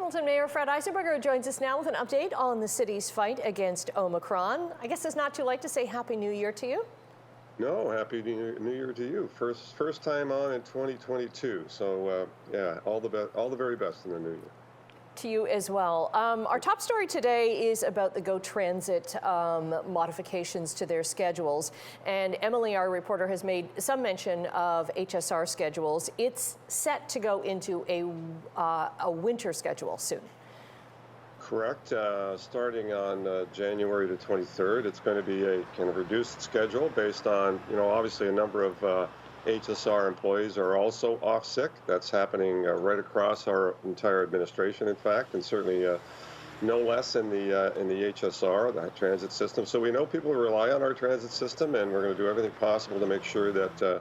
Hamilton Mayor Fred Eisenberger joins us now with an update on the city's fight against Omicron. I guess it's not too late to say Happy New Year to you. No, happy New Year to you. First time on in 2022. So yeah, all the very best in the new year. To you as well. Our top story today is about the GO Transit modifications to their schedules. And Emily, our reporter, has made some mention of HSR schedules. It's set to go into a winter schedule soon. Correct. Starting on January the 23rd, it's going to be a kind of reduced schedule based on, obviously a number of HSR employees are also off sick. That's happening right across our entire administration, in fact, and certainly no less in the HSR, the transit system. So we know people rely on our transit system, and we're going to do everything possible to make sure that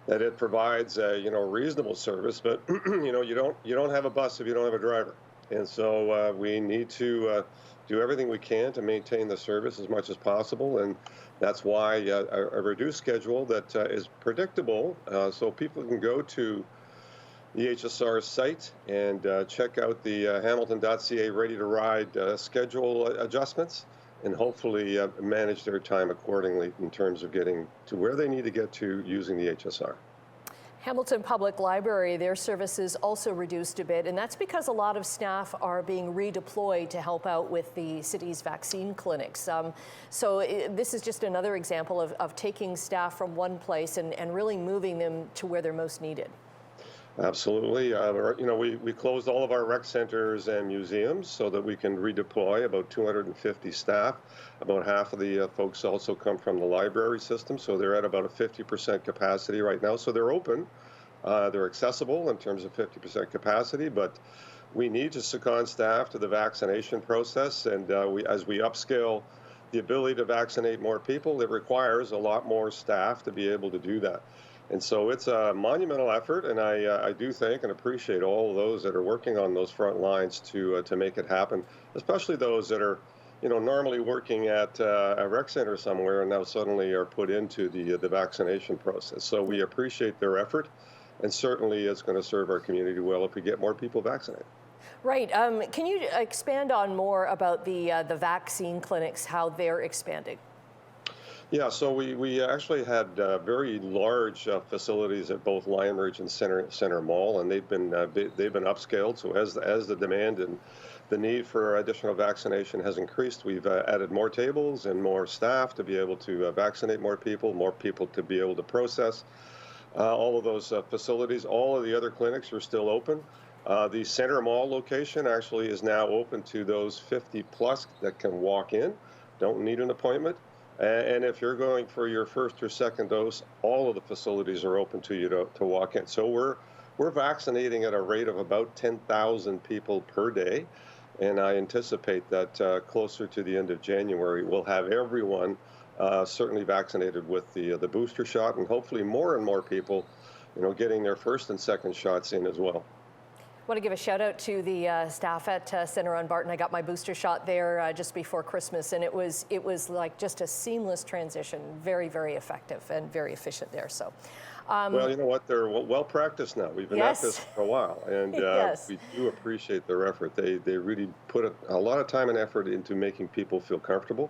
that it provides reasonable service. But you don't have a bus if you don't have a driver, and so we need to do everything we can to maintain the service as much as possible, and that's why a reduced schedule that is predictable, so people can go to the HSR site and check out the Hamilton.ca Ready to Ride schedule adjustments, and hopefully manage their time accordingly in terms of getting to where they need to get to using the HSR. Hamilton Public Library, their services also reduced a bit, and that's because a lot of staff are being redeployed to help out with the city's vaccine clinics. This is just another example of taking staff from one place and really moving them to where they're most needed. Absolutely. We closed all of our rec centers and museums so that we can redeploy about 250 staff. About half of the folks also come from the library system, so they're at about a 50% capacity right now. So they're open. They're accessible in terms of 50% capacity, but we need to second staff to the vaccination process, and as we upscale the ability to vaccinate more people, it requires a lot more staff to be able to do that. And so it's a monumental effort, and I do thank and appreciate all of those that are working on those front lines to make it happen, especially those that are, normally working at a rec center somewhere and now suddenly are put into the vaccination process. So we appreciate their effort, and certainly it's going to serve our community well if we get more people vaccinated. Right. Can you expand on more about the vaccine clinics, how they're expanding? Yeah, so we actually had very large facilities at both Lionbridge and Center Mall, and they've been upscaled. So as the demand and the need for additional vaccination has increased, we've added more tables and more staff to be able to vaccinate more people to be able to process all of those facilities. All of the other clinics are still open. The Center Mall location actually is now open to those 50 plus that can walk in, don't need an appointment. And if you're going for your first or second dose, all of the facilities are open to you to walk in. So we're vaccinating at a rate of about 10,000 people per day, and I anticipate that closer to the end of January, we'll have everyone certainly vaccinated with the booster shot, and hopefully more and more people, getting their first and second shots in as well. I want to give a shout out to the staff at Center on Barton. I got my booster shot there just before Christmas, and it was like just a seamless transition, very, very effective and very efficient there. So, well, you know what? They're well practiced now. We've been at this for a while, and we do appreciate their effort. They really put a lot of time and effort into making people feel comfortable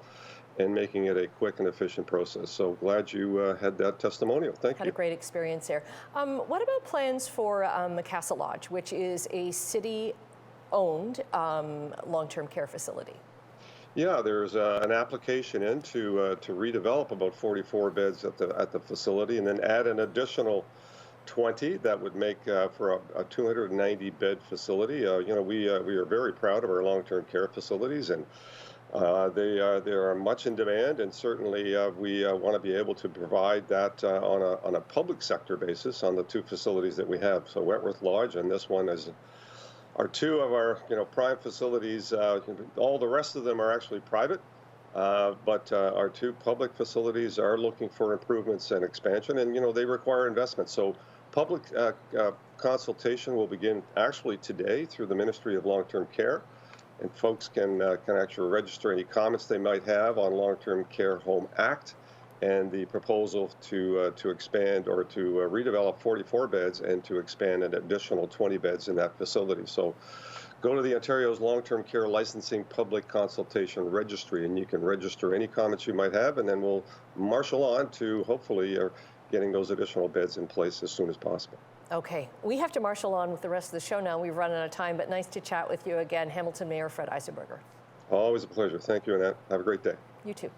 and making it a quick and efficient process. So glad you had that testimonial. Thank you. Had a great experience there. What about plans for Macassa Lodge, which is a city-owned long-term care facility? Yeah, there's an application in to redevelop about 44 beds at the facility, and then add an additional 20 that would make for a 290-bed facility. We are very proud of our long-term care facilities, and they are much in demand, and certainly we want to be able to provide that on a public sector basis on the two facilities that we have. So Wentworth Lodge and this one are two of our prime facilities. All the rest of them are actually private, but our two public facilities are looking for improvements and expansion, and they require investment. So public consultation will begin actually today through the Ministry of Long-Term Care. And folks can actually register any comments they might have on Long-Term Care Home Act and the proposal to expand or to redevelop 44 beds and to expand an additional 20 beds in that facility. So go to the Ontario's Long-Term Care Licensing Public Consultation Registry, and you can register any comments you might have, and then we'll marshal on to hopefully getting those additional beds in place as soon as possible. Okay, we have to marshal on with the rest of the show now. We've run out of time, but nice to chat with you again. Hamilton Mayor Fred Eisenberger. Always a pleasure. Thank you, Annette. Have a great day. You too.